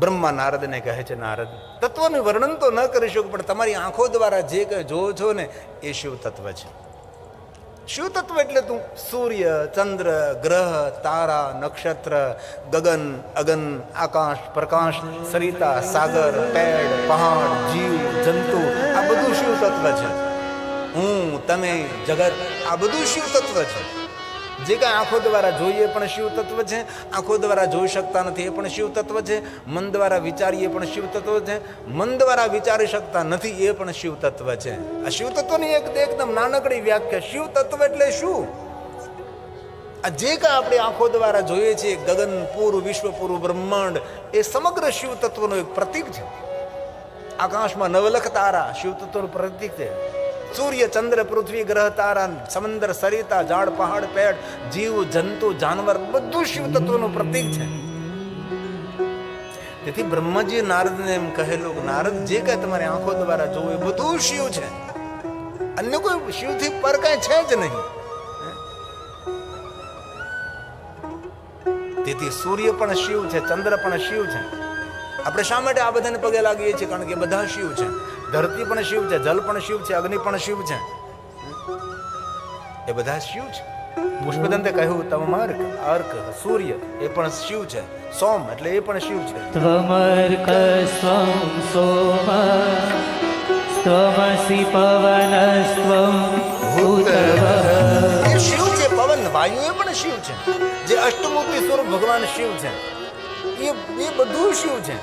બ્રહ્મા નારદને કહે છે, નારદ, તત્વનું વર્ણન તો ન કરી શકું, પણ તમારી આંખો દ્વારા જે કંઈ જોવો છો ને એ શિવ તત્વ છે. શિવ તત્વ એટલે તું સૂર્ય, ચંદ્ર, ગ્રહ, તારા, નક્ષત્ર, ગગન, અગન, આકાશ, પ્રકાશ, સરિતા, સાગર, પેડ, પહાડ, જીવ, જંતુ, આ બધું શિવ તત્વ છે. હું, તમે, જગત, આ બધું શિવ તત્વ છે. જે કાંઈ આંખો દ્વારા જોઈએ પણ શિવ તત્વ છે, આંખો દ્વારા જોઈ શકતા નથી એ પણ શિવ તત્વ છે, મન દ્વારા વિચારીએ પણ શિવ તત્વ છે, મન દ્વારા વિચારી શકતા નથી એ પણ શિવ તત્વ છે. આ શિવ તત્વની એકદમ નાનકડી વ્યાખ્યા. શિવ તત્વ એટલે શું? આ જે કાંઈ આપણે આંખો દ્વારા જોઈએ છીએ, ગગન, પૂરું વિશ્વ, પૂરું બ્રહ્માંડ, એ સમગ્ર શિવ તત્વનું એક પ્રતીક છે. આકાશમાં નવલખ તારા શિવ તત્વનું પ્રતીક છે. સૂર્ય, ચંદ્ર, પૃથ્વી, ગ્રહ, તારા, સમંદર, સરિતા, ઝાડ, પહાડ, પેડ, જીવ, જંતુ, જાનવર, બધું શિવ તત્વનું પ્રતીક છે. તેથી બ્રહ્માજી નારદને એમ કહેલું, નારદ, જે કઈ તમારી આંખો દ્વારા જોવું એ બધું શિવ છે. અન્ય કોઈ શિવથી પર કઈ છે જ નહીં. તેથી સૂર્ય પણ શિવ છે, ચંદ્ર પણ શિવ છે. આપણે શા માટે આ બધાને પગે લાગીએ છીએ? કારણ કે બધા શિવ છે. ધરતી પણ શિવ છે, જલ પણ શિવ છે, અગ્નિ પણ શિવ છે. એ બધા શિવ છે. પુષ્પદંતે કહ્યું, તમર્ક, અર્ક, સૂર્ય એ પણ શિવ છે. સોમ એટલે એ પણ શિવ છે. ત્વમર્ક સ્વં સોમ ત્વમસી પવનસ્ત્વં ભૂતવઃ. એ શિવ છે. પવન, વાયુ એ પણ શિવ છે. જે અષ્ટમૂર્તિ સ્વરૂપ ભગવાન શિવ છે, એ બધું શિવ છે.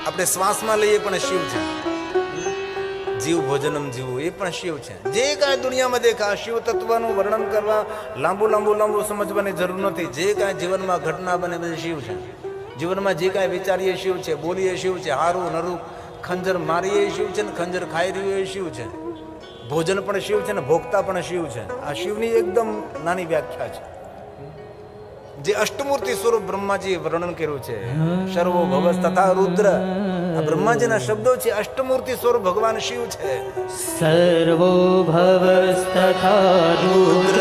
આપણે શ્વાસમાં લઈએ પણ શિવ છે. જીવ ભોજનમ જીવું એ પણ શિવ છે. જે કાંઈ દુનિયામાં દેખા, શિવ તત્વનું વર્ણન કરવા લાંબુ સમજવાની જરૂર નથી. જે કાંઈ જીવનમાં ઘટના બને બધી શિવ છે. જીવનમાં જે કાંઈ વિચારીએ શિવ છે, બોલીએ શિવ છે, હારું નરું, ખંજર મારીએ શિવ છે, ને ખંજર ખાઈ રહ્યું એ શિવ છે. ભોજન પણ શિવ છે ને ભોગતા પણ શિવ છે. આ શિવની એકદમ નાની વ્યાખ્યા છે. જે અષ્ટમૂર્તિ સ્વરૂપ બ્રહ્માજી વર્ણન કર્યું છે, સર્વો ભવસ તથા રુદ્ર, આ બ્રહ્માજીના શબ્દો છે. અષ્ટમૂર્તિ સ્વરૂપ ભગવાન શિવ છે. સર્વો ભવસ તથા રુદ્ર.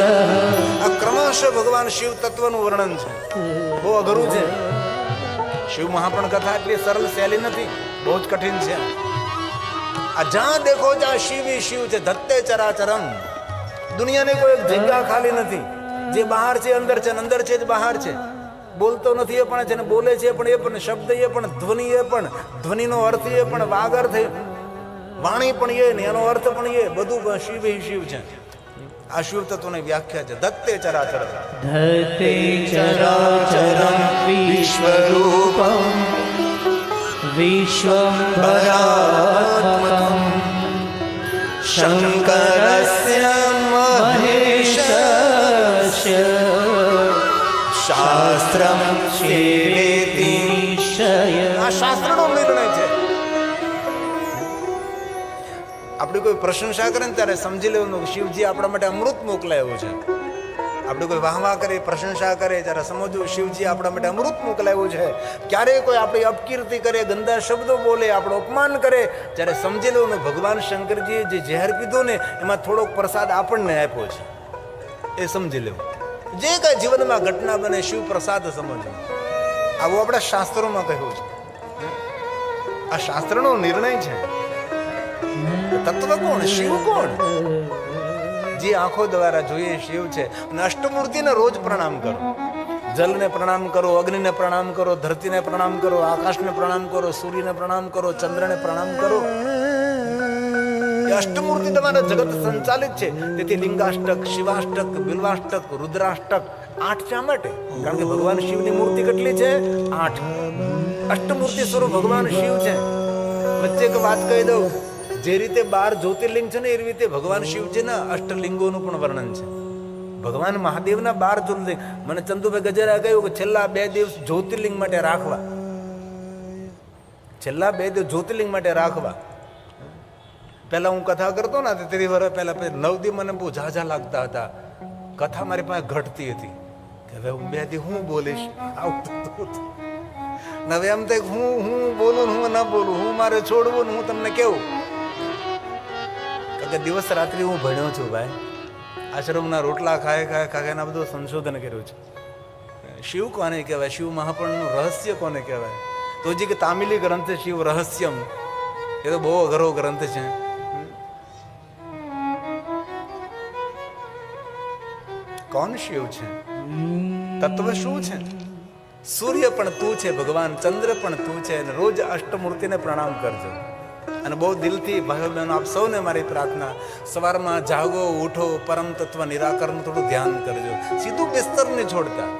આ ક્રમશઃ ભગવાન શિવ તત્વનું વર્ણન છે. બહુ અઘરું છે. શિવ મહાપણ કથા એટલી સરળ સહેલી નથી, બહુ જ કઠિન છે. આ જ્યાં દેખો ત્યાં શિવ શિવ છે. ધત્તે ચરાચરમ. દુનિયાની કોઈ જગ્યા ખાલી નથી. જે બહાર છે અંદર છે, અંદર છે જ બહાર છે. બોલતો નથી એ પણ છે, ને બોલે છે પણ એ પણ, શબ્દ એ પણ, ધ્વનિ એ પણ, ધ્વનિનો અર્થ એ પણ, વાગ અર્થ એ, વાણી પણ એ ને એનો અર્થ પણ એ, બધું શિવ શિવ છે. આ શિવ તત્વની વ્યાખ્યા છે. ધત્તે ચરાચર. ધત્તે ચરાચરં વિશ્વરૂપં વિશ્વંભરાત્મકં શંકરસ્ય મહેશસ્ય શાસ્ત્રમ સેવેતિ નિશ્ચય. આ શાસ્ત્રનો નિર્ણય છે. આપણે કોઈ પ્રશંસા કરે ને ત્યારે સમજી લેવાનું શિવજી આપણા માટે અમૃત મોકલાયું છે. આપણે કોઈ વાહવા કરે, પ્રશંસા કરે ત્યારે સમજવું શિવજી આપણા માટે અમૃત મોકલાયું છે. ક્યારેય કોઈ આપણી અપકીર્તિ કરે, ગંદા શબ્દો બોલે, આપણું અપમાન કરે, ત્યારે સમજી લેવાનું ભગવાન શંકરજીએ જે ઝેર પીધું ને એમાં થોડોક પ્રસાદ આપણને આપ્યો છે. એ સમજી લેવું. જે કાંઈ જીવનમાં ઘટના બને શિવ પ્રસાદ સમજવું. આવું આપણા શાસ્ત્રોમાં કહ્યું છે. આ શાસ્ત્રનો નિર્ણય છે. તત્વ કોણ? શિવ કોણ? જે આંખો દ્વારા જોઈએ શિવ છે. અને અષ્ટમૂર્તિને રોજ પ્રણામ કરો. જલને પ્રણામ કરો, અગ્નિને પ્રણામ કરો, ધરતીને પ્રણામ કરો, આકાશને પ્રણામ કરો, સૂર્યને પ્રણામ કરો, ચંદ્રને પ્રણામ કરો. એ અષ્ટમૂર્તિ તમારા જગત સંચાલિત છે. તેથી લિંગાષ્ટક, શિવાષ્ટક, બિલ્વાષ્ટક, રુદ્રાષ્ટક 8 શા માટે? કારણ કે ભગવાન શિવની મૂર્તિ કેટલી છે? 8. અષ્ટમૂર્તિ સ્વરૂપ ભગવાન શિવ છે. વચ્ચે એક વાત કહી દઉં, જે રીતે 12 જ્યોતિર્લિંગ છે ને એ રીતે ભગવાન શિવજીના અષ્ટલિંગોનું પણ વર્ણન છે. ભગવાન મહાદેવના 12 જ્યોતિર્લિંગ. મને ચંદુભાઈ ગજેરા કહ્યું કે છેલ્લા 2 દિવસ જ્યોતિર્લિંગ માટે રાખવા. છેલ્લા 2 દિવસ જ્યોતિર્લિંગ માટે રાખવા. પહેલા હું કથા કરતો ને 30 વર્ષ પહેલા 9 દી મને બહુ ઝાઝા લાગતા હતા. કથા મારી પાસે ઘટતી હતી કે હવે હું 2 દી હું બોલીશ. હવે એમ થાય હું બોલું, હું ના બોલું, હું મારે છોડવું, હું તમને કેવું. કારણ કે દિવસ રાત્રિ હું ભણ્યો છું ભાઈ. આશ્રમના રોટલા ખાય એના બધું સંશોધન કર્યું છે. શિવ કોને કહેવાય? શિવ મહાપણનું રહસ્ય કોને કહેવાય? તો જે કે તામિલી ગ્રંથ શિવ રહસ્યમ, એ તો બહુ અઘરો ગ્રંથ છે. કોણ શિવ છે? તત્વ શું છે? સૂર્ય પણ તું છે ભગવાન, ચંદ્ર પણ તું છે. અને રોજ અષ્ટમૂર્તિને પ્રણામ કરજો. અને બહુ દિલથી ભાઈઓ બહેનો આપ સૌને મારી પ્રાર્થના, સવારમાં જાગો, ઉઠો, પરમ તત્વ નિરાકરણનું થોડું ધ્યાન કરજો. સીધું બિસ્તર નહીં છોડતા.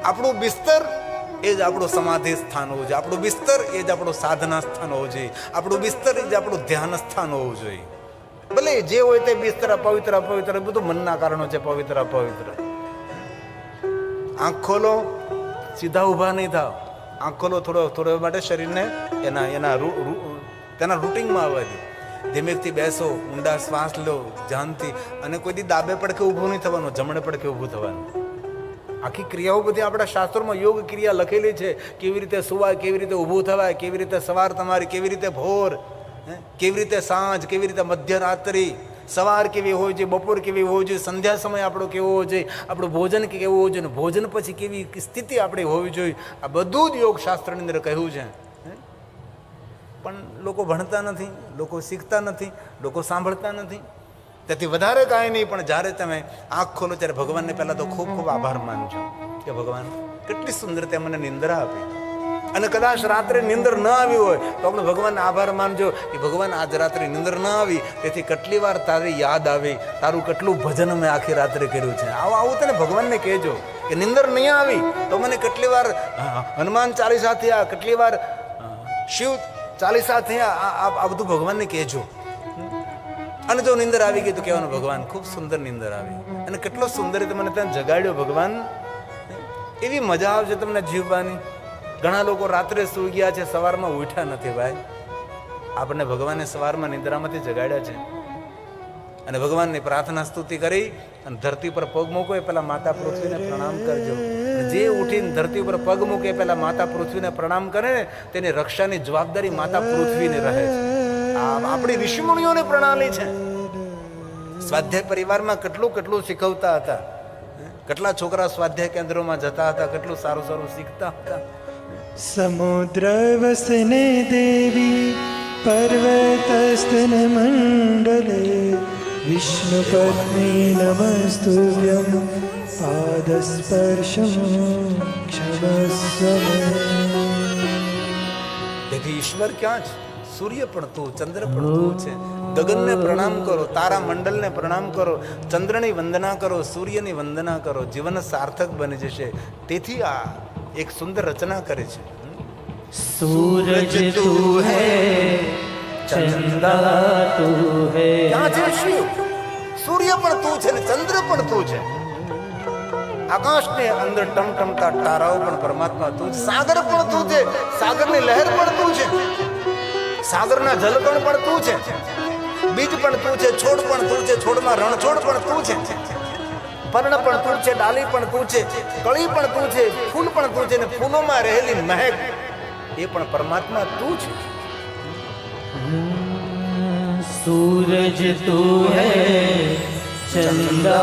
આપણું બિસ્તર એ જ આપણું સમાધિ સ્થાન હોવું જોઈએ. આપણું બિસ્તર એ જ આપણું સાધના સ્થાન હોવું જોઈએ. આપણું બિસ્તર એ જ આપણું ધ્યાન સ્થાન હોવું જોઈએ. ભલે જે હોય તે બિસ્તર અપવિત્ર અપવિત્ર બધું મનના કારણો છે. પવિત્ર અપવિત્ર. આંખ ખોલો, સીધા ઊભા નહીં થાવ. આંખ ખોલો, થોડો માટે શરીરને તેના રૂટિંગમાં આવવા દો. ધીમેથી બેસો, ઊંડા શ્વાસ લો ધ્યાનથી. અને કોઈ દી ડાબે પડકે ઊભું નહીં થવાનું, જમણે પડકે ઊભું થવાનું. આખી ક્રિયાઓ બધી આપણા શાસ્ત્રોમાં યોગ ક્રિયા લખેલી છે. કેવી રીતે સુવાય, કેવી રીતે ઊભું થવાય, કેવી રીતે સવાર તમારી, કેવી રીતે ભોર, કેવી રીતે સાંજ, કેવી રીતે મધ્યરાત્રિ, સવાર કેવી હોવી જોઈએ, બપોર કેવી હોવી જોઈએ, સંધ્યા સમય આપણો કેવો હોવો જોઈએ, આપણું ભોજન કેવું હોવું જોઈએ, ભોજન પછી કેવી સ્થિતિ આપણી હોવી જોઈએ. આ બધું જ યોગ શાસ્ત્રની અંદર કહ્યું છે. પણ લોકો ભણતા નથી, લોકો શીખતા નથી, લોકો સાંભળતા નથી. તેથી વધારે કાંઈ નહીં, પણ જ્યારે તમે આંખ ખોલો ત્યારે ભગવાનને પહેલાં તો ખૂબ ખૂબ આભાર માનજો કે ભગવાન કેટલી સુંદર તે મને નિંદ્રા આપી. અને કદાચ રાત્રે નિંદર ન આવી હોય તો આપણે ભગવાનને આભાર માનજો કે ભગવાન આજ રાત્રે નિંદર ન આવી, તેથી કેટલી વાર તારી યાદ આવી, તારું કેટલું ભજન મેં આખી રાત્રે કર્યું છે. આવું તને ભગવાનને કહેજો કે નિંદર નહીં આવી તો મને કેટલી વાર હનુમાન ચાલીસા થયા, કેટલી વાર શિવ ચાલીસા થયા. આ બધું ભગવાનને કહેજો. અને જો નિંદર આવી ગઈ તો કહેવાનું ભગવાન ખૂબ સુંદર નિંદર આવી, અને કેટલો સુંદર રીતે મને ત્યાં જગાડ્યો ભગવાન. એવી મજા આવશે તમને જીવવાની. ઘણા લોકો રાત્રે સૂઈ ગયા છે, સવારમાં ઉઠ્યા નથી. ભાઈ, આપણને ભગવાને સવારમાં નિંદ્રામાંથી જગાડ્યા છે. અને ભગવાનની પ્રાર્થના સ્તુતિ કરી અને ધરતી પર પગ મૂકો એ પહેલા માતા પૃથ્વીને પ્રણામ કરજો. જે ઉઠીને ધરતી પર પગ મૂકે પહેલા માતા પૃથ્વીને પ્રણામ કરે ને, તેની રક્ષાની જવાબદારી માતા પૃથ્વીને રહે છે. આપણી ઋષિમુનિઓને પ્રણાલી છે. સ્વાધ્યાય પરિવારમાં કેટલું કેટલું શીખવતા હતા. કેટલા છોકરા સ્વાધ્યાય કેન્દ્રોમાં જતા હતા, કેટલું સારું સારું શીખતા હતા. સમુદ્ર વસને દેવી પર્વતસ્તન મંડલે વિષ્ણુ પત્ની નમસ્તુભ્યં પાદસ્પર્શમ ક્ષમસ્વ. તેથી ઈશ્વર ક્યાં છે? સૂર્ય પણ તું, ચંદ્ર પણ તું છે. ગગનને પ્રણામ કરો, તારા મંડળને પ્રણામ કરો, ચંદ્રની વંદના કરો, સૂર્યની વંદના કરો. જીવન સાર્થક બની જશે. તેથી આ એક સુંદર રચના કરે છે. સૂરજ તું હૈ, ચંદ્રા તું હૈ. ક્યાં છે શિવ? સૂર્ય પણ તું છે ને ચંદ્ર પણ તું છે. આકાશની અંદર ટમટમતા તારાઓ પણ પરમાત્મા તું છે. સાગર પણ તું છે, સાગરની લહેર પણ તું છે, સાગરના જલકણ પણ તું છે, બીજ પણ તું છે, છોડ પણ તું છે, છોડમાં રણછોડ પણ તું છે, પર્ણ પણ તું છે, ડાલી પણ તું છે, કળી પણ તું છે, ફૂલ પણ તું છે, ને ફૂલોમાં રહેલી મહેક એ પણ પરમાત્મા તું છે. सूरज तू है, चंदा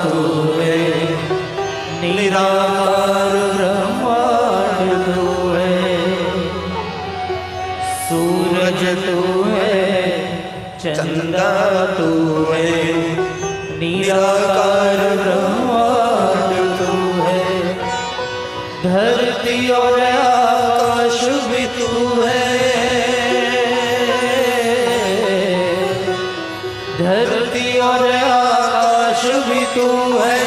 तू है, निराकार ब्रह्मांड तू है. सूरज तू है, चंदा तू है, निराकार ब्रह्मांड तू है. धरती और आकाश भी तू है, धरती और आकाश भी तू है,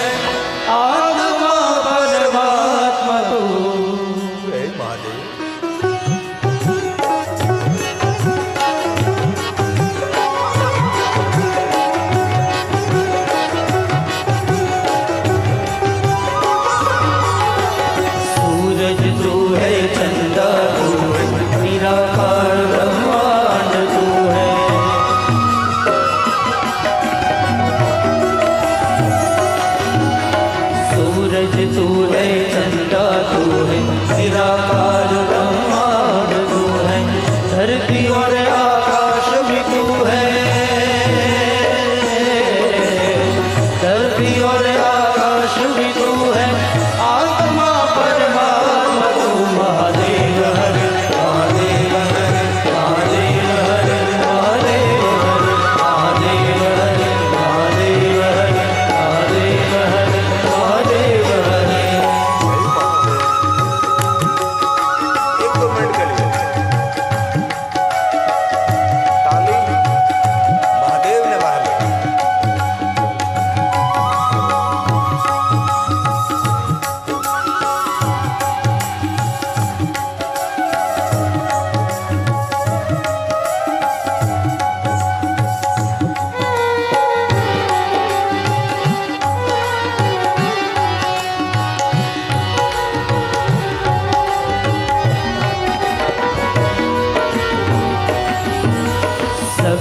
आत्मा परमात्मा तू. હે મહાદેવ. सूरज तू है, चंदा तू है, निराकार ब्रह्मांड तू है.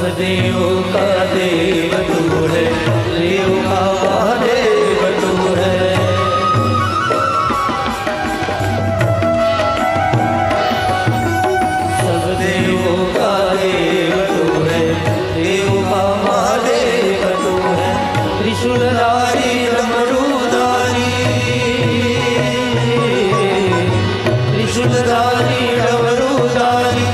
सब देवों का देव तू है, देव का महादेव तू है। सब देवों का देव तू है, देव का महादेव तू है। त्रिशूलधारी डमरूधारी, त्रिशूलधारी डमरूधारी,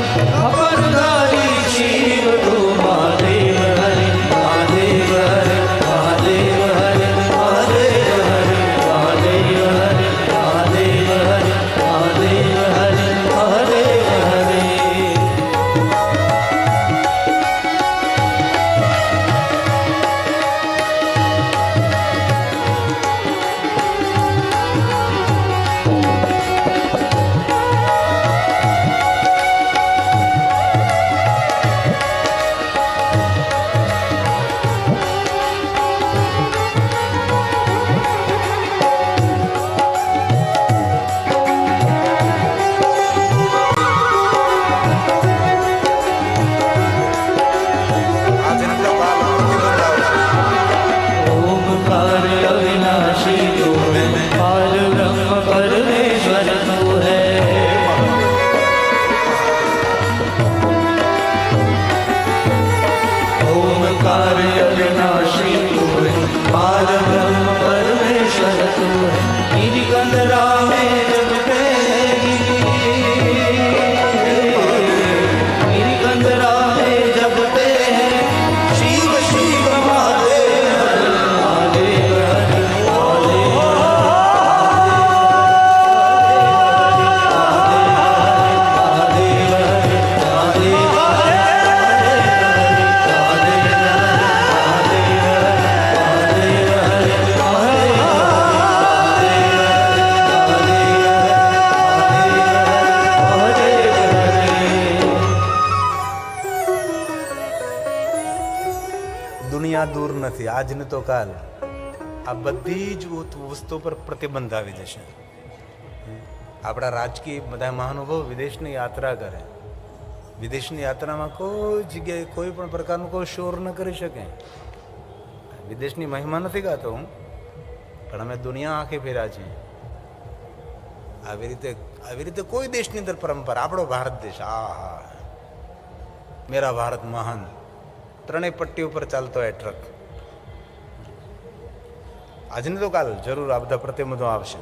अपरधारी शिव तू महादेव हरे, महादेव हरे, महादेव हरे, महादेव हरे, महादेव हरे, महादेव हरे, महादेव हरे, महादेव हरे। ओमकार अविनाशी तू है, पार ब्रह्म परमेश्वर तू है। ओमकार अविनाशी तू है, पार ब्रह्म परमेश्वर तू है। गिरि कंदरा में जगते हैं गिरि कंदरा में जगते हैं, शिव शिव महादेव महादेव हरे, महादेव દુનિયા દૂર નથી, આજને તો કાલ આ બધી જ વસ્તુ પર પ્રતિબંધ આવી જશે. આપણા રાજકીય બધા મહાનુભાવો વિદેશની યાત્રા કરે, વિદેશની યાત્રામાં કોઈ જગ્યાએ કોઈ પણ પ્રકારનું કોઈ શોર ન કરી શકે. વિદેશની મહિમા નથી ગાતો હું, પણ અમે દુનિયા આંખે ફેર્યા છીએ. આવી રીતે કોઈ દેશની અંદર પરંપરા, આપણો ભારત દેશ, આ મેરા ભારત મહાન, ત્રણેય પટ્ટી ઉપર ચાલતો હોય ટ્રક. આજને તો કાલ જરૂર આ બધા પ્રતિબંધો આવશે.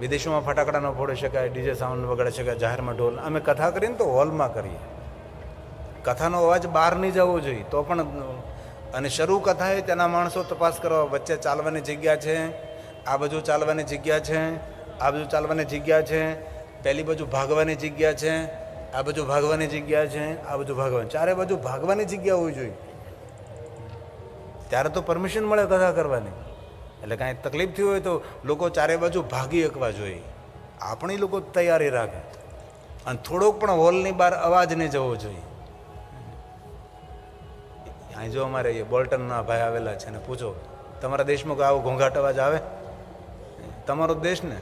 વિદેશોમાં ફટાકડા ન ફોડી શકાય, ડીજે સાઉન્ડ વગાડી શકાય, જાહેરમાં ઢોલ. અમે કથા કરીએ ને તો હોલમાં કરીએ, કથાનો અવાજ બહાર નહીં જવો જોઈએ તો પણ. અને શરૂ કથા એ તેના માણસો તપાસ કરવા, વચ્ચે ચાલવાની જગ્યા છે, આ બાજુ ચાલવાની જગ્યા છે, આ બાજુ ચાલવાની જગ્યા છે, પહેલી બાજુ ભાગવાની જગ્યા છે, આ બાજુ ભાગવાની જગ્યા છે, આ બાજુ ભાગવાની, ચારે બાજુ ભાગવાની જગ્યા હોવી જોઈએ. ત્યારે તો પરમિશન મળે કથા કરવાની. એટલે કાંઈ તકલીફ થઈ હોય તો લોકો ચારે બાજુ ભાગી શકવા જોઈએ. આપણી લોકો તૈયારી રાખે, અને થોડોક પણ હોલની બહાર અવાજ નહીં જવો જોઈએ. અહીં જો અમારે એ બોલ્ટનના ભાઈ આવેલા છે ને પૂછો, તમારા દેશમાં કોઈ આવો ઘોંઘાટ અવાજ આવે? તમારો દેશ ને,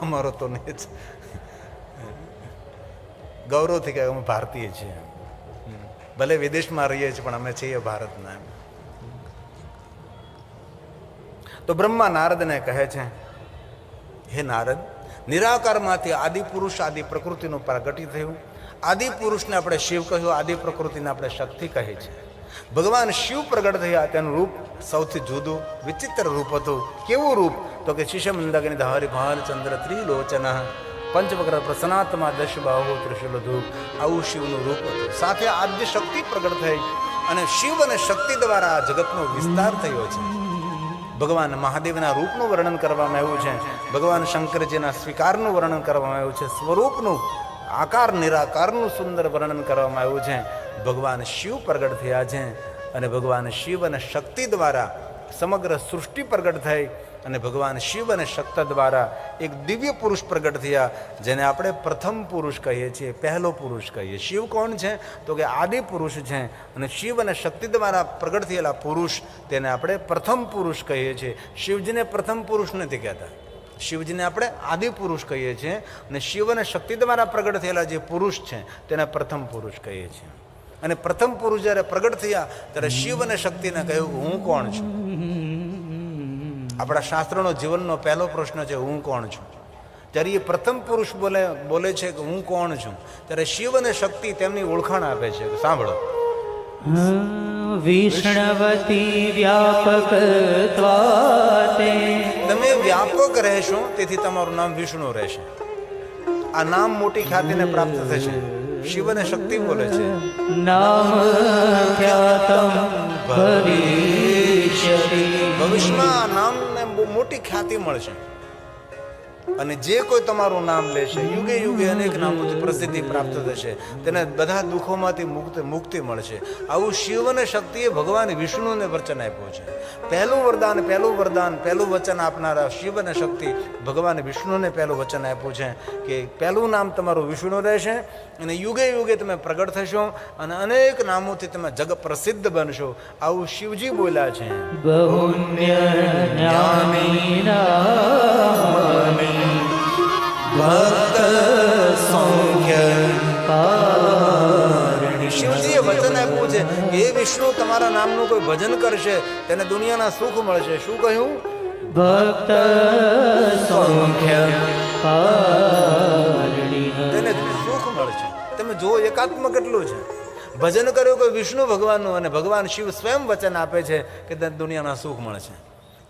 અમારો તો નહીં જ. ગૌરવથી કહે અમે ભારતીય છીએ, ભલે વિદેશમાં રહીએ છીએ પણ અમે છીએ ભારતના. તો બ્રહ્મા નારદને કહે છે, હે નારદ, નિરાકારમાંથી આદિ પુરુષ આદિ પ્રકૃતિનું પ્રગટી થયું. આદિ પુરુષને આપણે શિવ કહ્યું, આદિ પ્રકૃતિને આપણે શક્તિ કહે છે. ભગવાન શિવ પ્રગટ થયા, તેનું રૂપ સૌથી જુદું વિચિત્ર રૂપ હતું. કેવું રૂપ? તો કે શિષ્યમંદગ્નિ ધારી ભાલચંદ્ર ત્રિલોચન, પંચવક્ર પ્રસન્નાત્મા દશ બાહુ ત્રિશુલધુ. આવું શિવનું રૂપ હતું. સાથે આદ્ય શક્તિ પ્રગટ થઈ, અને શિવ અને શક્તિ દ્વારા આ જગતનો વિસ્તાર થયો છે. ભગવાન મહાદેવના રૂપનું વર્ણન કરવામાં આવ્યું છે, ભગવાન શંકરજીના સ્વીકારનું વર્ણન કરવામાં આવ્યું છે, સ્વરૂપનું આકાર નિરાકારનું સુંદર વર્ણન કરવામાં આવ્યું છે. ભગવાન શિવ પ્રગટ થયા છે, અને ભગવાન શિવ અને શક્તિ દ્વારા સમગ્ર સૃષ્ટિ પ્રગટ થઈ, અને ભગવાન શિવ અને શક્તિ દ્વારા એક દિવ્ય પુરુષ પ્રગટ થયા, જેને આપણે પ્રથમ પુરુષ કહીએ છીએ, પહેલો પુરુષ કહીએ. શિવ કોણ છે? તો કે આદિ પુરુષ છે, અને શિવ અને શક્તિ દ્વારા પ્રગટ થયેલા પુરુષ તેને આપણે પ્રથમ પુરુષ કહીએ છીએ. શિવજીને પ્રથમ પુરુષ નથી કહેતા, શિવજીને આપણે આદિ પુરુષ કહીએ છીએ, અને શિવ અને શક્તિ દ્વારા પ્રગટ થયેલા જે પુરુષ છે તેને પ્રથમ પુરુષ કહીએ છીએ. અને પ્રથમ પુરુષ જ્યારે પ્રગટ થયા ત્યારે શિવ અને શક્તિને કહ્યું કે હું કોણ છું. આપણા શાસ્ત્રનો જીવનનો પહેલો પ્રશ્ન છે હું કોણ છું. ત્યારે એ પ્રથમ પુરુષ બોલે છે કે હું કોણ છું, ત્યારે શિવ અને શક્તિ તેમની ઓળખાણ આપે છે. સાંભળો. વિષ્ણવતી વ્યાપક ત્વાતે, તમે વ્યાપક રહેશો તેથી તમારું નામ વિષ્ણુ રહેશે. આ નામ મોટી ખ્યાતિને પ્રાપ્ત થશે. શિવ અને શક્તિ બોલે છે નામ ખ્યાતમ ભવિષ્યતિ, ભવિષ્યમાં આ નામને બહુ મોટી ખ્યાતિ મળશે. અને જે કોઈ તમારું નામ લેશે યુગે યુગે અનેક નામોથી પ્રસિદ્ધિ પ્રાપ્ત થશે, તેને બધા દુઃખોમાંથી મુક્તિ મળશે. આવું શિવ અને શક્તિએ ભગવાન વિષ્ણુને વચન આપ્યું છે. પહેલું વરદાન પહેલું વચન આપનારા શિવ અને શક્તિ ભગવાન વિષ્ણુને પહેલું વચન આપ્યું છે કે પહેલું નામ તમારું વિષ્ણુ રહેશે અને યુગે યુગે તમે પ્રગટ થશો અને અનેક નામોથી તમે જગ પ્રસિદ્ધ બનશો. આવું શિવજી બોલ્યા છે. બહુન્ય જ્ઞાનીનાની ભક્ત સંખ્ય કારણી. શિવજીએ વચન આપ્યું છે કે એ વિષ્ણુ તમારા નામનું કોઈ ભજન કરશે તેને દુનિયાના સુખ મળશે. શું કહ્યું? ભક્ત સંખ્ય કારણી, તેને સુખ મળશે. તમે જો એકાત્મ કેટલું છે. ભજન કર્યું કે વિષ્ણુ ભગવાનનું અને ભગવાન શિવ સ્વયં વચન આપે છે કે તેને દુનિયાના સુખ મળશે.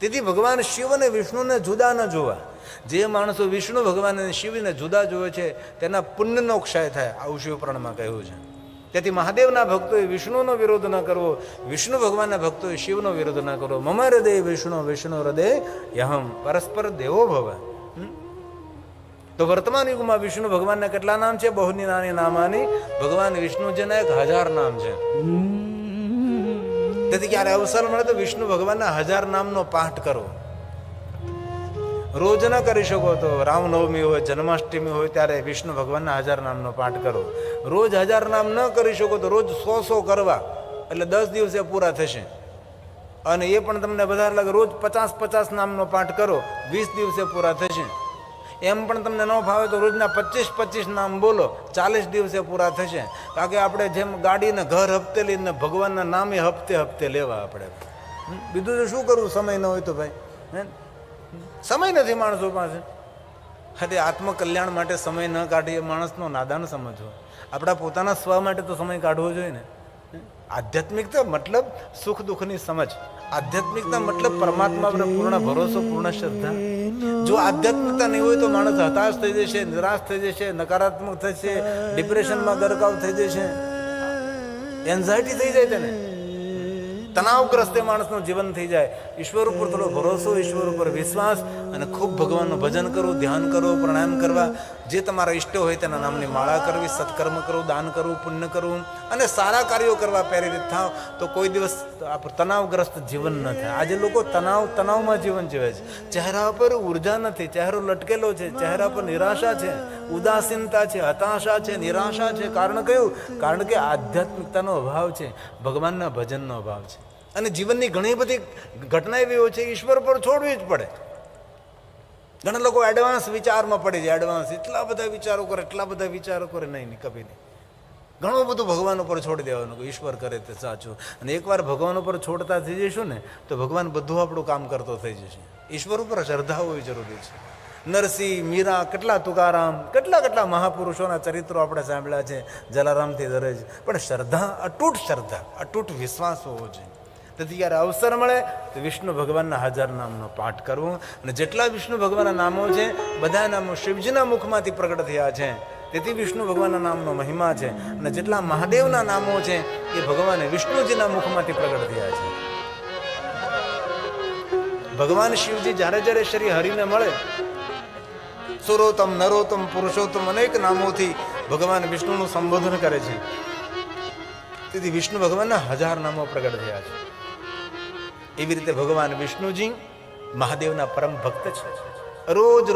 તેથી ભગવાન શિવ અને વિષ્ણુને જુદા ન જોવા. જે માણસો વિષ્ણુ ભગવાન અને શિવને જુદા જોવે છે તેના પુણ્યનો ક્ષય થાય, આવું શિવપુરાણમાં કહ્યું છે. તેથી મહાદેવના ભક્તોએ વિષ્ણુનો વિરોધ ન કરવો, વિષ્ણુ ભગવાનના ભક્તોએ શિવનો વિરોધ ન કરવો. મમ હૃદય વિષ્ણુ વિષ્ણુ હૃદય યહમ પરસ્પર દેવો ભવ. તો વર્તમાન યુગમાં વિષ્ણુ ભગવાનના કેટલા નામ છે? બહુની નાની નામાની. ભગવાન વિષ્ણુજીના 1000 નામ છે. તેથી ક્યારે અવસર મળે તો વિષ્ણુ ભગવાનના 1000 નામનો પાઠ કરો. રોજ ન કરી શકો તો રામનવમી હોય, જન્માષ્ટમી હોય ત્યારે વિષ્ણુ ભગવાનના 1000 નામનો પાઠ કરો. રોજ 1000 નામ ન કરી શકો તો રોજ 100 કરવા, એટલે 10 દિવસે પૂરા થશે. અને એ પણ તમને વધારે લાગે રોજ 50 નામનો પાઠ કરો, 20 દિવસે પૂરા થશે. એમ પણ તમને ન ફાવે તો રોજના 25 નામ બોલો, 40 દિવસે પૂરા થશે. કારણ કે આપણે જેમ ગાડીને ઘર હપ્તે લઈને ભગવાનના નામે હપ્તે લેવા આપણે. બીજું તો શું કરવું? સમય ન હોય તો ભાઈ, સમય નથી માણસો પાસે. હા, આત્મકલ્યાણ માટે સમય ન કાઢીએ માણસનો નાદાન સમજવો. આપણા પોતાના સ્વ માટે તો સમય કાઢવો જોઈએ ને. આધ્યાત્મિકતા મતલબ સુખ દુઃખની સમજ. આધ્યાત્મિકતા મતલબ પરમાત્મા પર પૂર્ણ ભરોસો, પૂર્ણ શ્રદ્ધા. જો આધ્યાત્મિકતા નહીં હોય તો માણસ હતાશ થઈ જશે, નિરાશ થઈ જશે, નકારાત્મક થશે, ડિપ્રેશનમાં ગરકાવ થઈ જશે, એન્ઝાયટી થઈ જાય, તેને તણાવગ્રસ્ત માણસનું જીવન થઈ જાય. ઈશ્વર ઉપર થોડો ભરોસો, ઈશ્વર ઉપર વિશ્વાસ અને ખૂબ ભગવાનનું ભજન કરવું, ધ્યાન કરવું, પ્રાણાયામ કરવા, જે તમારા ઈષ્ટો હોય તેના નામની માળા કરવી, સત્કર્મ કરવું, દાન કરવું, પુણ્ય કરવું અને સારા કાર્યો કરવા પ્રેરિત થાવ તો કોઈ દિવસ તણાવગ્રસ્ત જીવન ન થાય. આજે લોકો તણાવમાં જીવન જીવે છે. ચહેરા પર ઉર્જા નથી, ચહેરો લટકેલો છે, ચહેરા પર નિરાશા છે, ઉદાસીનતા છે, હતાશા છે, નિરાશા છે. કારણ કયું? કારણ કે આધ્યાત્મિકતાનો અભાવ છે, ભગવાનના ભજનનો અભાવ છે. અને જીવનની ઘણી બધી ઘટના એવી હોય છે ઈશ્વર પર છોડવી જ પડે. ઘણા લોકો એડવાન્સ વિચારમાં પડી જાય. એડવાન્સ એટલા બધા વિચારો કરે, નહીં કભી નહીં. ઘણું બધું ભગવાન ઉપર છોડી દેવાનું, ઈશ્વર કરે તે સાચું. અને એકવાર ભગવાન ઉપર છોડતા થઈ જઈશું ને તો ભગવાન બધું આપણું કામ કરતો થઈ જશે. ઈશ્વર ઉપર શ્રદ્ધા હોવી જરૂરી છે. નરસિંહ, મીરા, કેટલા તુકારામ, કેટલા મહાપુરુષોના ચરિત્રો આપણે સાંભળ્યા છે, જલારામથી ધરે છે. પણ શ્રદ્ધા, અતૂટ વિશ્વાસ હોવો જોઈએ. તેથી જ્યારે અવસર મળે તો વિષ્ણુ ભગવાનના 1000 નામનો પાઠ કરવો. અને જેટલા વિષ્ણુ ભગવાનના નામો છે બધા નામો શિવજીના મુખમાંથી પ્રગટ થયા છે. તેથી વિષ્ણુ ભગવાનના નામનો મહિમા છે. અને જેટલા મહાદેવના નામો છે એ ભગવાન વિષ્ણુજીના મુખમાંથી પ્રગટ થયા છે. ભગવાન શિવજી જ્યારે શ્રી હરિને મળે, સુરોત્તમ, નરોત્તમ, પુરુષોત્તમ અનેક નામોથી ભગવાન વિષ્ણુનું સંબોધન કરે છે. તેથી વિષ્ણુ ભગવાનના 1000 નામો પ્રગટ થયા છે. એવી રીતે ભગવાન વિષ્ણુજી મહાદેવના પરમ ભક્ત છે.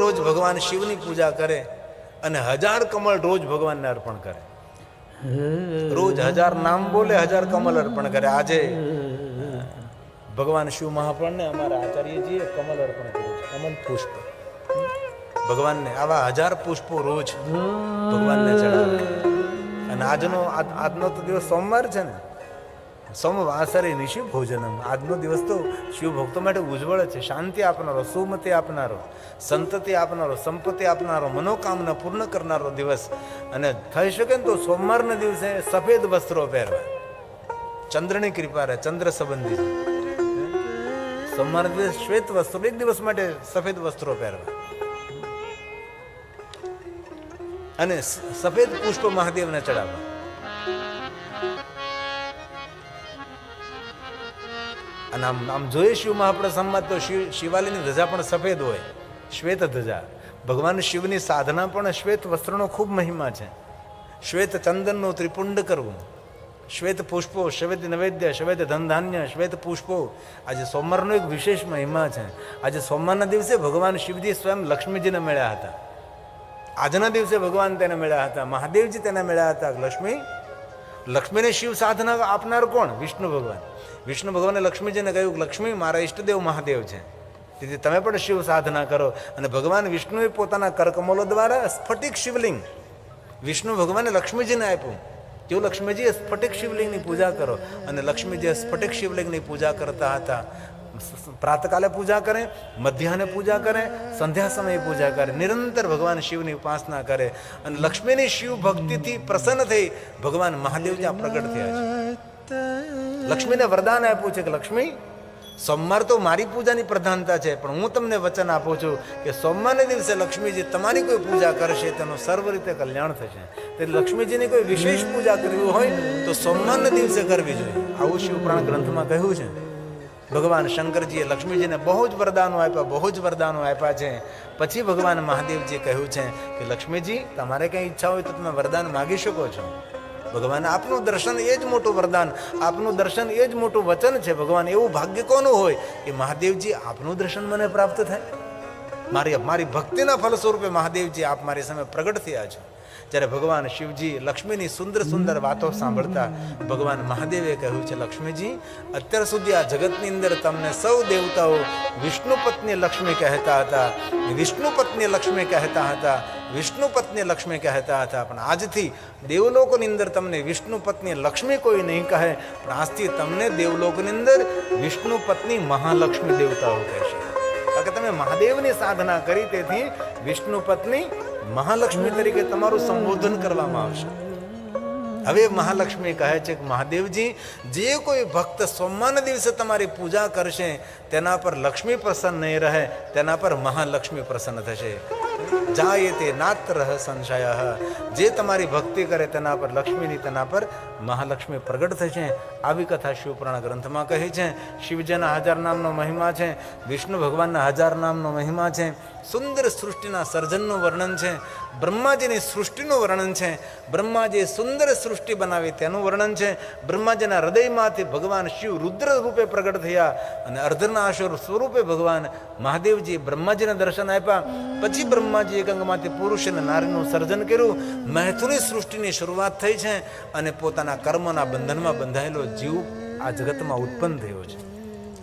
રોજ ભગવાન શિવની પૂજા કરે અને 1000 કમળ રોજ ભગવાનને અર્પણ કરે. રોજ 1000 નામ બોલે, 1000 કમળ અર્પણ કરે. આજે ભગવાન શિવ મહાપ્રાણને અમારા આચાર્યજીએ કમળ અર્પણ કર્યું છે, કમળ પુષ્પ. ભગવાનને આવા 1000 પુષ્પો રોજ ભગવાનને ચડાવે. અને આજનો તો દિવસ સોમવાર છે ને, સોમવાસરે નિશિ ભોજનમ. આજનો દિવસ તો શિવ ભક્તો માટે ઉજ્જવળ છે, શાંતિ આપનારો, સુમતિ આપનારો, સંતતિ આપનારો, સંપત્તિ આપનારો, મનોકામના પૂર્ણ કરનારો દિવસ. અને થઈ શકે ને તો સોમવારના દિવસે સફેદ વસ્ત્રો પહેરવા, ચંદ્રની કૃપા રહે, ચંદ્ર સંબંધી. સોમવારના દિવસ શ્વેત વસ્ત્રો, એક દિવસ માટે સફેદ વસ્ત્રો પહેરવા અને સફેદ પુષ્પ મહાદેવને ચડાવવા. અને આમ જોઈએ શિવ મહાપ્રસંગમાં તો શિવાલયની ધજા પણ સફેદ હોય, શ્વેત ધજા. ભગવાન શિવની સાધના પણ શ્વેત વસ્ત્રનો ખૂબ મહિમા છે. શ્વેત ચંદનનું ત્રિપુંડ કરવું, શ્વેત પુષ્પો, શ્વેત નૈવેદ્ય, શ્વેત ધનધાન્ય, શ્વેત પુષ્પો. આજે સોમવારનો એક વિશેષ મહિમા છે. આજે સોમવારના દિવસે ભગવાન શિવજી સ્વયં લક્ષ્મીજીને મળ્યા હતા. આજના દિવસે ભગવાન તેને મળ્યા હતા, મહાદેવજી તેને મળ્યા હતા. લક્ષ્મીને શિવ સાધના આપનાર કોણ? વિષ્ણુ ભગવાન. વિષ્ણુ ભગવાને લક્ષ્મીજીને કહ્યું કે લક્ષ્મી મારા ઈષ્ટદેવ મહાદેવ છે, તેથી તમે પણ શિવ સાધના કરો. અને ભગવાન વિષ્ણુએ પોતાના કરકમલો દ્વારા સ્ફટિક શિવલિંગ વિષ્ણુ ભગવાને લક્ષ્મીજીને આપ્યું. તેઓ લક્ષ્મીજીએ સ્ફટિક શિવલિંગની પૂજા કરો. અને લક્ષ્મીજીએ સ્ફટિક શિવલિંગની પૂજા કરતા હતા. પ્રાતકાલે પૂજા કરે, મધ્યાહને પૂજા કરે, સંધ્યા સમયે પૂજા કરે, નિરંતર ભગવાન શિવની ઉપાસના કરે. અને લક્ષ્મીની શિવ ભક્તિથી પ્રસન્ન થઈ ભગવાન મહાદેવ જ્યાં પ્રગટ થયા છે. લક્ષ્મીને વરદાન આપ્યું છે કે લક્ષ્મી, સોમવાર તો મારી પૂજાની પ્રધાનતા છે, પણ હું તમને વચન આપું છું કે સોમવારના દિવસે લક્ષ્મીજી તમારી કોઈ પૂજા કરશે તેનું સર્વ રીતે કલ્યાણ થશે. તેથી લક્ષ્મીજીની કોઈ વિશેષ પૂજા કરવી હોય તો સોમવારના દિવસે કરવી જોઈએ. આવું શિવ પુરાણ ગ્રંથમાં કહ્યું છે. ભગવાન શંકરજીએ લક્ષ્મીજીને બહુ જ વરદાનો આપ્યા છે. પછી ભગવાન મહાદેવજીએ કહ્યું છે કે લક્ષ્મીજી, તમારે કંઈ ઈચ્છા હોય તો તમે વરદાન માગી શકો છો. ભગવાન આપનું દર્શન એ જ મોટું વરદાન, આપનું દર્શન એ જ મોટું વચન છે. ભગવાન એવું ભાગ્ય કોનું હોય કે મહાદેવજી આપનું દર્શન મને પ્રાપ્ત થાય. મારી ભક્તિના ફલ સ્વરૂપે મહાદેવજી આપ મારી સામે પ્રગટ થયા છો. જ્યારે ભગવાન શિવજી લક્ષ્મીની સુંદર સુંદર વાતો સાંભળતા ભગવાન મહાદેવે કહ્યું છે, લક્ષ્મીજી, અત્યાર સુધી આ જગતની અંદર તમને સૌ દેવતાઓ વિષ્ણુ પત્ની લક્ષ્મી કહેતા હતા, વિષ્ણુ પત્ની લક્ષ્મી કહેતા હતા, વિષ્ણુ પત્ની લક્ષ્મી કહેતા હતા. પણ આજથી દેવલોકની અંદર તમને વિષ્ણુ પત્ની લક્ષ્મી કોઈ નહીં કહે, પણ આજથી તમને દેવલોકની અંદર વિષ્ણુ પત્ની મહાલક્ષ્મી દેવતાઓ કહેશે. કારણ કે તમે મહાદેવની સાધના કરી, તેથી વિષ્ણુ પત્ની મહાલક્ષ્મી તરીકે તમારું સંબોધન કરવામાં આવશે. હવે મહાલક્ષ્મી કહે છે કે મહાદેવજી, જે કોઈ ભક્ત સોમવારના દિવસે તમારી પૂજા કરશે તેના પર લક્ષ્મી પ્રસન્ન નહીં રહે, તેના પર મહાલક્ષ્મી પ્રસન્ન થશે. જાય તે નાત્ર સંશય. જે તમારી ભક્તિ કરે તેના પર લક્ષ્મીની, તેના પર મહાલક્ષ્મી પ્રગટ થશે. આવી કથા શિવપુરાણ ગ્રંથમાં કહી છે. શિવજીના 1000 નામનો મહિમા છે, વિષ્ણુ ભગવાનના 1000 નામનો મહિમા છે, સુંદર સૃષ્ટિના સર્જનનું વર્ણન છે, બ્રહ્માજીની સૃષ્ટિનું વર્ણન છે, બ્રહ્માજીએ સુંદર સૃષ્ટિ બનાવી તેનું વર્ણન છે, બ્રહ્માજીના હૃદયમાંથી ભગવાન શિવ રુદ્ર રૂપે પ્રગટ થયા અને અર્ધનાશર સ્વરૂપે ભગવાન મહાદેવજીએ બ્રહ્માજીને દર્શન આપ્યા. પછી બ્રહ્માજીએ ગંગામાંથી પુરુષ અને નારીનું સર્જન કર્યું. મૈથુની સૃષ્ટિની શરૂઆત થઈ છે અને પોતાના કર્મના બંધનમાં બંધાયેલો જીવ આ જગતમાં ઉત્પન્ન થયો છે.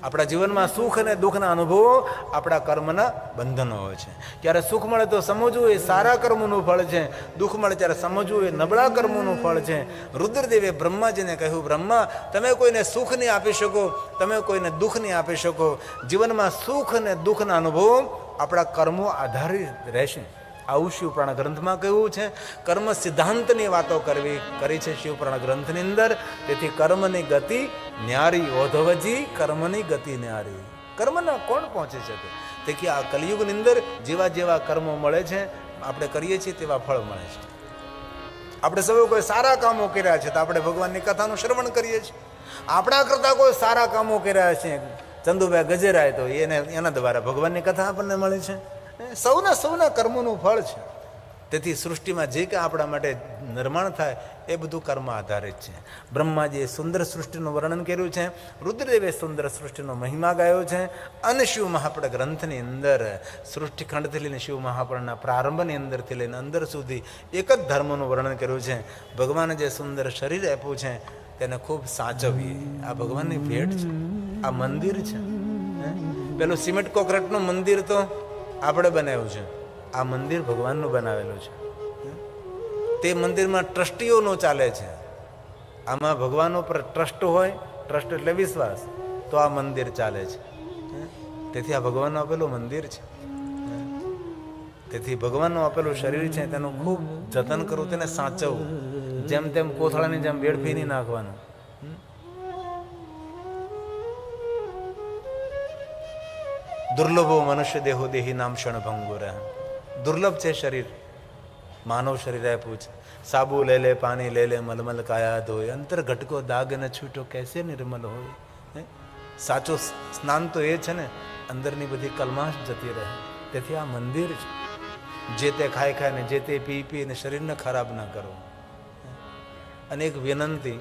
આપણા જીવનમાં સુખ અને દુઃખના અનુભવો આપણા કર્મના બંધનો હોય છે. ત્યારે સુખ મળે તો સમજવું એ સારા કર્મોનું ફળ છે, દુઃખ મળે ત્યારે સમજવું એ નબળા કર્મોનું ફળ છે. રુદ્રદેવે બ્રહ્માજીને કહ્યું, બ્રહ્મા, તમે કોઈને સુખ નહીં આપી શકો, તમે કોઈને દુઃખ નહીં આપી શકો. જીવનમાં સુખ અને દુઃખના અનુભવો આપણા કર્મો આધારિત રહેશે. આવું શિવપુરાણ ગ્રંથમાં કહ્યું છે. કર્મ સિદ્ધાંતની વાતો કરી છે શિવપુરાણ ગ્રંથની અંદર. તેથી કર્મની ગતિ ન્યારી, ઓધવજી કર્મની ગતિ ન્યારી. કર્મના કોણ પહોંચી શકે? તેથી આ કલિયુગની અંદર જેવા જેવા કર્મો મળે છે, આપણે કરીએ છીએ તેવા ફળ મળે છે. આપણે સૌ કોઈ સારા કામો કર્યા છે તો આપણે ભગવાનની કથાનું શ્રવણ કરીએ છીએ. આપણા કરતાં કોઈ સારા કામો કર્યા છે, ચંદુભાઈ ગજેરાય, તો એના દ્વારા ભગવાનની કથા આપણને મળે છે. સૌના કર્મોનું ફળ છે. તેથી સૃષ્ટિમાં જે કંઈ આપણા માટે નિર્માણ થાય એ બધું કર્મ આધારિત છે. બ્રહ્માજીએ સુંદર સૃષ્ટિનું વર્ણન કર્યું છે, રુદ્રદેવે સુંદર સૃષ્ટિનો મહિમા ગાયો છે. અને શિવ મહાપુરાણ ગ્રંથની અંદર સૃષ્ટિખંડથી લઈને શિવ મહાપુરાણના પ્રારંભની અંદરથી લઈને અંદર સુધી એક જ ધર્મનું વર્ણન કર્યું છે. ભગવાને જે સુંદર શરીર આપ્યું છે તેને ખૂબ સાચવીએ. આ ભગવાનની ભેટ છે, આ મંદિર છે. પેલું સિમેન્ટ કોન્ક્રીટનું મંદિર તો આપણે બનાવ્યું છે, આ મંદિર ભગવાનનું બનાવેલું છે. તે મંદિરમાં ટ્રસ્ટીઓનો ચાલે છે. આમાં ભગવાન ઉપર ટ્રસ્ટ હોય, ટ્રસ્ટ એટલે વિશ્વાસ, તો આ મંદિર ચાલે છે. તેથી આ ભગવાનનું આપેલું મંદિર છે. તેથી ભગવાનનું આપેલું શરીર છે તેનું ખૂબ જતન કરવું, તેને સાચવવું. જેમ તેમ કોથળાની જેમ વેડફી નહીં નાખવાનું. દુર્લભો મનુષ્ય દેહો દેહી નામ ક્ષણ ભંગુર. દુર્લભ છે શરીર, માનવ શરીર આપ્યું છે. સાબુ લે લે, પાણી લે લે, મલમલ કાયા ધોય, અંતર ઘટકો દાગ ન છૂટો, કેસે નિર્મલ હોય. સાચું સ્નાન તો એ છે ને, અંદરની બધી કલમાશ જતી રહે. તેથી આ મંદિર છે. જે તે ખાઈ ખાઈને, જે તે પી પીને શરીરને ખરાબ ના કરો. અને એક વિનંતી,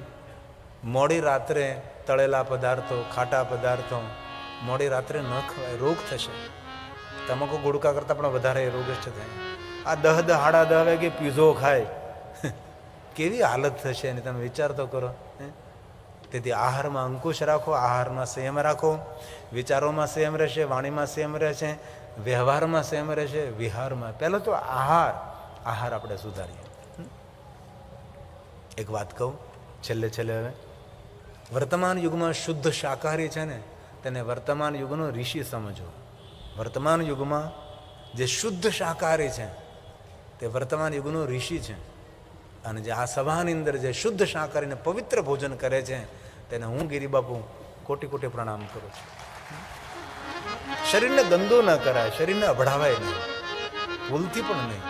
મોડી રાત્રે તળેલા પદાર્થો, ખાટા પદાર્થો મોડી રાત્રે ન ખવાય, રોગ થશે. તમાકુ ગુડકા કરતાં પણ વધારે રોગસ્ટ થાય. આ 10 સાડા 10 વાગે પીઝો ખાય, કેવી હાલત થશે એની તમે વિચાર તો કરો. તેથી આહારમાં અંકુશ રાખો, આહારમાં સંયમ રાખો, વિચારોમાં સંયમ રહેશે, વાણીમાં સંયમ રહેશે, વ્યવહારમાં સંયમ રહેશે, વિહારમાં. પહેલો તો આહાર આપણે સુધારીએ. એક વાત કહું છેલ્લે હવે, વર્તમાન યુગમાં શુદ્ધ શાકાહારી છે ને, તેને વર્તમાન યુગનો ઋષિ સમજો. વર્તમાન યુગમાં જે શુદ્ધ શાકાહારી છે તે વર્તમાન યુગનો ઋષિ છે. અને જે આ સભાની અંદર જે શુદ્ધ શાકાહારીને પવિત્ર ભોજન કરે છે તેને હું ગિરિબાપુ કોટી કોટી પ્રણામ કરું છું. શરીરને ગંદુ ન કરાય, શરીરને અભડાવાય નહીં, ભૂલથી પણ નહીં.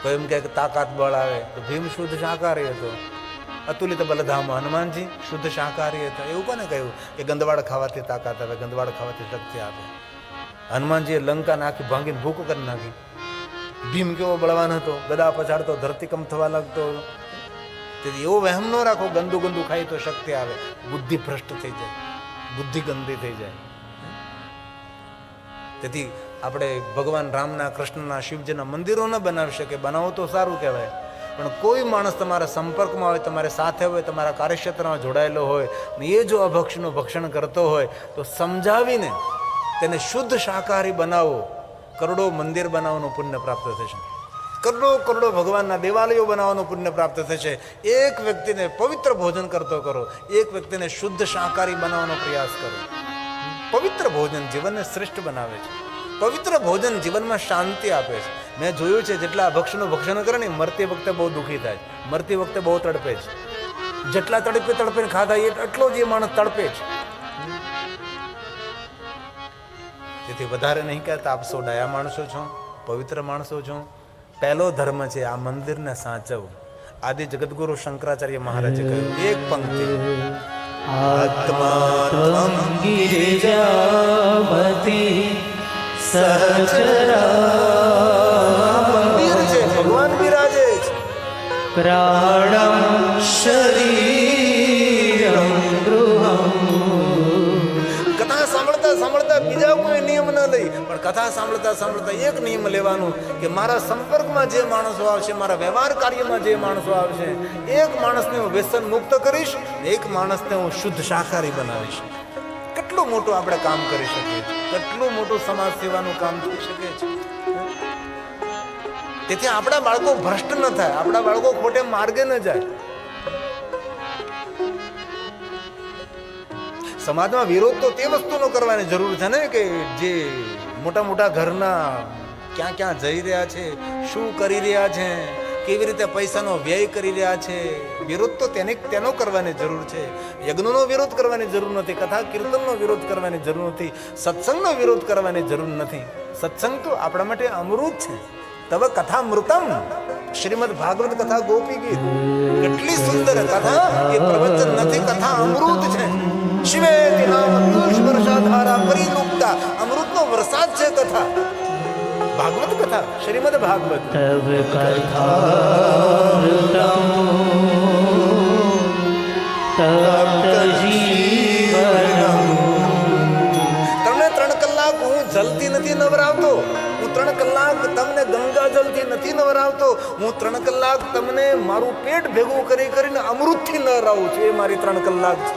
કોઈ એમ કહે કે તાકાત બળ આવે, તો ભીમ શુદ્ધ શાકાહારી હતો. અતુલિત બલધામ હનુમાનજી શુદ્ધ શાકાહારી હતા. એવું કોને કહ્યું કે ગંદવાડ ખાવાથી તાકાત આવે, ગંદવાડ ખાવાથી શક્તિ આવે? હનુમાનજીએ લંકા નાખી ભાંગીને ભૂકો કરી નાખી. ભીમ કેવો બળવાન હતો, ગદા પછાડતો, ધરતીકંપ થવા લાગતો. તેથી એવો વહેમ ન રાખો ગંદુ ખાય તો શક્તિ આવે. બુદ્ધિ ભ્રષ્ટ થઈ જાય, બુદ્ધિ ગંદી થઈ જાય. તેથી આપણે ભગવાન રામના, કૃષ્ણના, શિવજીના મંદિરો ન બનાવી શકે. બનાવો તો સારું કહેવાય, પણ કોઈ માણસ તમારા સંપર્કમાં હોય, તમારે સાથે હોય, તમારા કાર્યક્ષેત્રમાં જોડાયેલો હોય ને એ જો અભક્ષનું ભક્ષણ કરતો હોય તો સમજાવીને તેને શુદ્ધ શાકાહારી બનાવો. કરોડો મંદિર બનાવવાનું પુણ્ય પ્રાપ્ત થશે. કરોડો ભગવાનના દેવાલયો બનાવવાનું પુણ્ય પ્રાપ્ત થશે. એક વ્યક્તિને પવિત્ર ભોજન કરતો કરો, એક વ્યક્તિને શુદ્ધ શાકાહારી બનાવવાનો પ્રયાસ કરો. પવિત્ર ભોજન જીવનને શ્રેષ્ઠ બનાવે છે. પવિત્ર ભોજન જીવનમાં શાંતિ આપે છે. મેં જોયું છે જેટલા ભક્ષનું ભક્ષણ કરે ને મરતી વખતે બહુ દુઃખી થાય, મરતી વખતે બહુ તડપે છે. જેટલા તડપે ખાધા એટલો જ એ માણસ તડપે છે. તેથી વધારે નહીં કહેતા, આપ સૌ ડાયા માણસો છો, પવિત્ર માણસો છો. પહેલો ધર્મ છે આ મંદિરને સાચવવું. આદિ જગતગુરુ શંકરાચાર્ય મહારાજે કહ્યું એક પંક્તિ, આત્મા ગિરિજાપતિ સહચરા. મંદિર છે, ભગવાન બિરાજે છે. પ્રાણમ શરીરમ ગૃહમ. કથા સાંભળતા બીજા કોઈ નિયમ ન લઈ, પણ કથા સાંભળતા એક નિયમ લેવાનું કે મારા સંપર્કમાં જે માણસો આવશે, મારા વ્યવહાર કાર્યમાં જે માણસો આવશે, એક માણસને હું વ્યસન મુક્ત કરીશ, એક માણસને હું શુદ્ધ શાકાહારી બનાવીશ. કેટલું મોટું આપણે કામ કરી શકીએ, કેટલું મોટું સમાજ સેવાનું કામ થઈ શકે છે. તેથી આપણા બાળકો ભ્રષ્ટ ન થાય, આપણા બાળકો ખોટે માર્ગે ન જાય. સમાજમાં વિરોધ તો તે વસ્તુનો કરવાની જરૂર છે ને કે જે મોટા ઘરના ક્યાં જઈ રહ્યા છે, શું કરી રહ્યા છે, કેવી રીતે પૈસાનો વ્યય કરી રહ્યા છે. વિરોધ તો તેનો કરવાની જરૂર છે. યજ્ઞનો વિરોધ કરવાની જરૂર નથી, કથા કીર્તનનો વિરોધ કરવાની જરૂર નથી, સત્સંગનો વિરોધ કરવાની જરૂર નથી. સત્સંગ તો આપણા માટે અમૃત છે. તવ કથા મૃતમ, શ્રીમદ ભાગવત કથા ગોપી ગીત, કેટલી સુંદર કથા. એ પ્રવચન નથી, કથા અમૃત છે. શિવે નામ પિયુષ વર્ષાધારા પરિલુપ્તા, અમૃતનો વરસાદ છે કથા. ભાગવત કથા, શ્રીમદ ભાગવત. તવ કથામૃતમ તપ્ત જીવનમ. તમને 3 કલાક હું જલથી નથી નવરાવતો, હું 3 કલાક તમને ગંગા જલથી નથી નવરાવતો, હું 3 કલાક તમને મારું પેટ ભેગું કરીને અમૃતથી નવરાવું છું. એ મારી 3 કલાક છે.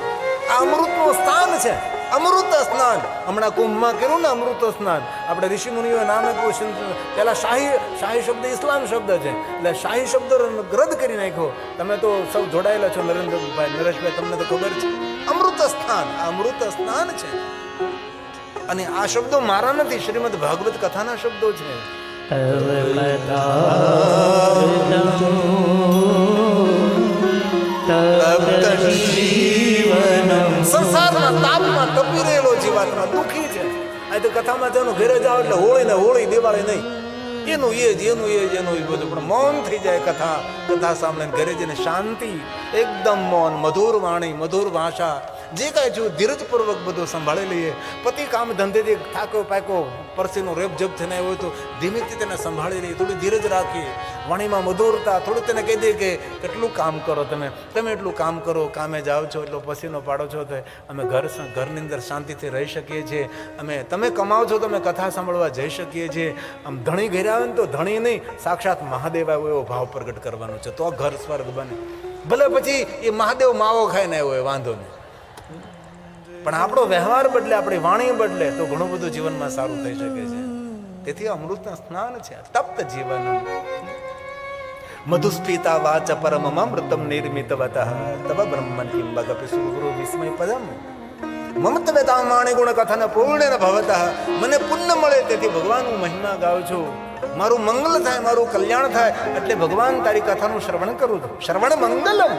આ અમૃતનું સ્થાન છે. અમૃત સ્નાન હમણાં કુંભમાં કર્યું ને અમૃત સ્નાન. આપણે ઋષિ મુનિઓએ નામ આપ્યું. પેલા શાહી શબ્દ ઇસ્લામ શબ્દ છે, એટલે શાહી શબ્દ રદ કરી નાખ્યો. તમે તો સૌ જોડાયેલા છો, નરેન્દ્રભાઈ, નરેશભાઈ, તમને તો ખબર છે. અમૃત સ્થાન, આ અમૃત સ્નાન છે. અને આ શબ્દો મારા નથી, શ્રીમદ ભાગવત કથાના શબ્દો છે. સંસારના તાપમાં તપી રહેલો જીવાત્મા દુઃખી છે. આ તો કથામાં તેનું ઘરે જાવ એટલે હોળી ને હોળી, દિવાળી નહીં, એનું એ જ બધું. પણ મૌન થઈ જાય કથા સાંભળીને ઘરે જઈને શાંતિ, એકદમ મૌન, મધુર વાણી, મધુર ભાષા, જે કાંઈ છું ધીરજપૂર્વક બધું સંભાળી લઈએ. પતિ કામ ધંધેથી થાક્યો પાક્યો, પરસીનો રેપ જપ થઈને આવ્યો તો ધીમેથી તેને સંભાળી લઈએ, થોડી ધીરજ રાખીએ, વાણીમાં મધુરતા, થોડું તેને કહી દઈએ કે કેટલું કામ કરો તમે એટલું કામ કરો, કામે જાઓ છો એટલો પસીનો પાડો છો, તો અમે ઘરની અંદર શાંતિથી રહી શકીએ છીએ. તમે કમાઓ છો તો અમે કથા સાંભળવા જઈ શકીએ છીએ. આમ ધણી ઘરે આવે ને તો ધણી નહીં, સાક્ષાત મહાદેવ આવ્યો એવો ભાવ પ્રગટ કરવાનો છે, તો ઘર સ્વર્ગ બને. ભલે પછી એ મહાદેવ માવો ખાઈને આવ્યો હોય, વાંધો નહીં, પણ આપણો વ્યવહાર બદલે, આપણી વાણી બદલે તો ઘણું બધું જીવનમાં સારું થઈ શકે છે. તેથી અમૃતના સ્નાન છે, તપ્ત જીવન. મધુસ્ફીતા વાચ પરમમૃતમ નિર્મિતવતઃ તવ બ્રહ્મન કિં ભગપી સુગુરુ વિસ્મય પદમ મમ તવેતા માણે ગુણ કથન પૂર્ણેન ભવતઃ. મને પુણ્ય મળે તેથી ભગવાનનું મહિમા ગાઉં છું, મારું મંગલ થાય, મારું કલ્યાણ થાય, એટલે ભગવાન તારી કથાનું શ્રવણ કરું છું. શ્રવણ મંગલમ.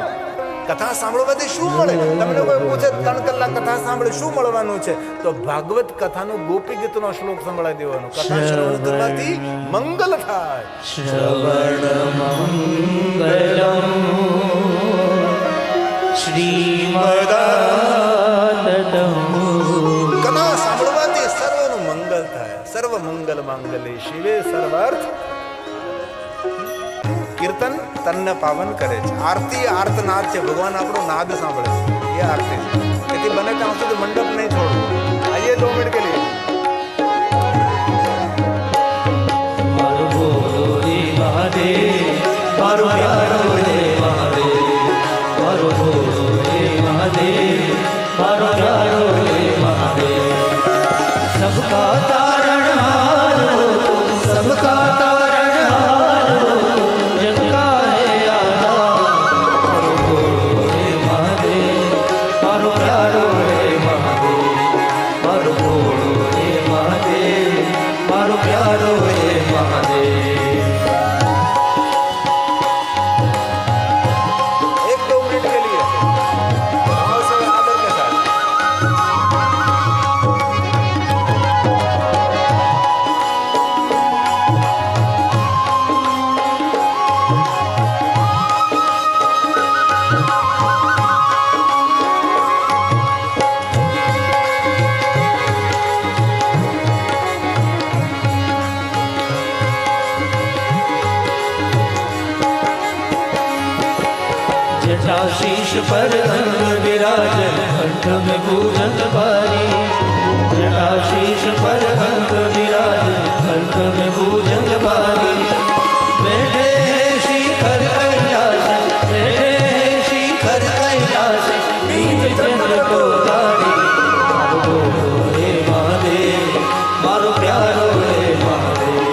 કથા સાંભળવાથી શું મળે? તમને કોઈ પૂછે 3 કલાક કથા સાંભળે શું મળવાનું છે, તો ભાગવત કથાનો ગોપી ગીતનો શ્લોક સંભળાવી દેવાનો. કથા શ્રવણ કરવાથી મંગલ થાય. શ્રવણ મંગલમ શ્રીમદાતતમ. કથા સાંભળવાથી સર્વનું મંગલ થાય. સર્વ મંગલ માંગલ્યે શિવે સર્વાર્થ. કીર્તન તનને પાવન કરે છે. આરતી આર્તનાદ છે, ભગવાન આપણો નાદ સાંભળે છે, એ આરતી છે. તેથી બને ત્યાં સુધી મંડપ નહીં છોડવું. આઈએ 2 મિનિટ કે લીએ. મારો ભોળો રે મહાદેવ, મારો પ્યારો રે મહાદેવ, મારો ભોળો રે મહાદેવ, મારો પ્યારો રે મહાદેવ. સબકા તારણહાર હો, સબકા તારણહાર હો, જગકા હે આધાર. મારો ભોળો રે મહાદેવ, મારો પ્યારો રે મહાદેવ, મારો ભોળો રે મહાદેવ, મારો પ્યારો રે મહાદેવ. 1-2 मिनट के लिए भाव से आदर के साथ. जटाशीष पर अंग विराज, कंठ में भूषण भारी. जटाशीष पर अंग विराज, कंठ में भूषण भारी. बैठे हैं शिखर कैलाश, बैठे हैं शिखर कैलाश, नीच चंद्र को धारी. मारो भोलो रे महादेव, मारो प्यारो रे महादेव,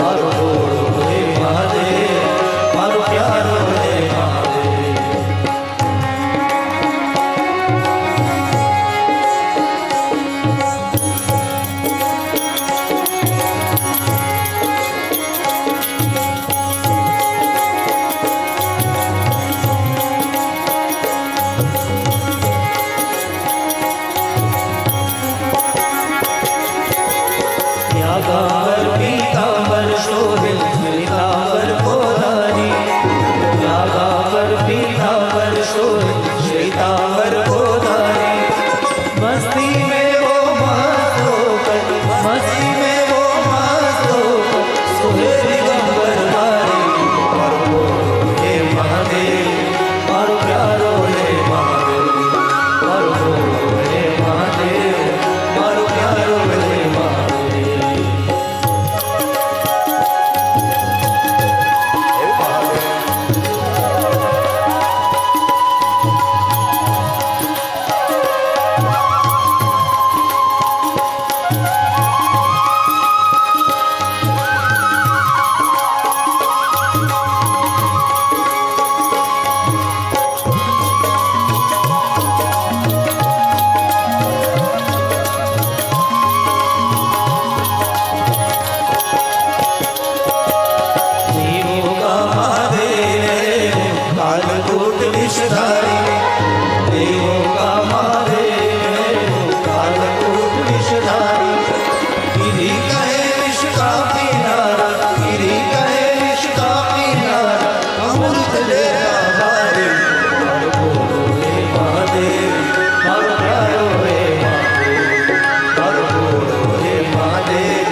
मारो भोलो रे महादेव, मारो प्यारो रे महादेव. અમૃત લેવા વારે મારો ભોળો હે મહાદેવ મારો પ્યારો હે મહાદેવ મારો ભોળો હે મહાદેવ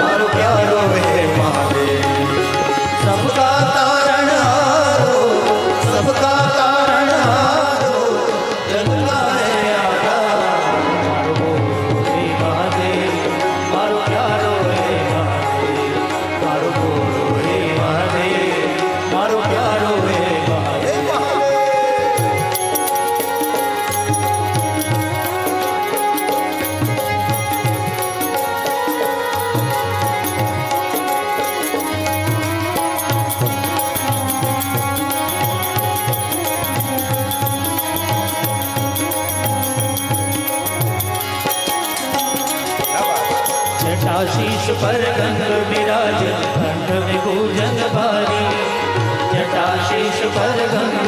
મારો પ્યારો હે મહાદેવ सबका तारणहारो सबका तारणहारो जग का है आधार मारो भोलो हे महादेव मारो प्यारो हे महादेव मारो भोलो हे महादेव मारो प्यारो हे महादेव जटाशीष पर गंग विराज कंठ में भुजंग भारी जटाशीष पर गंग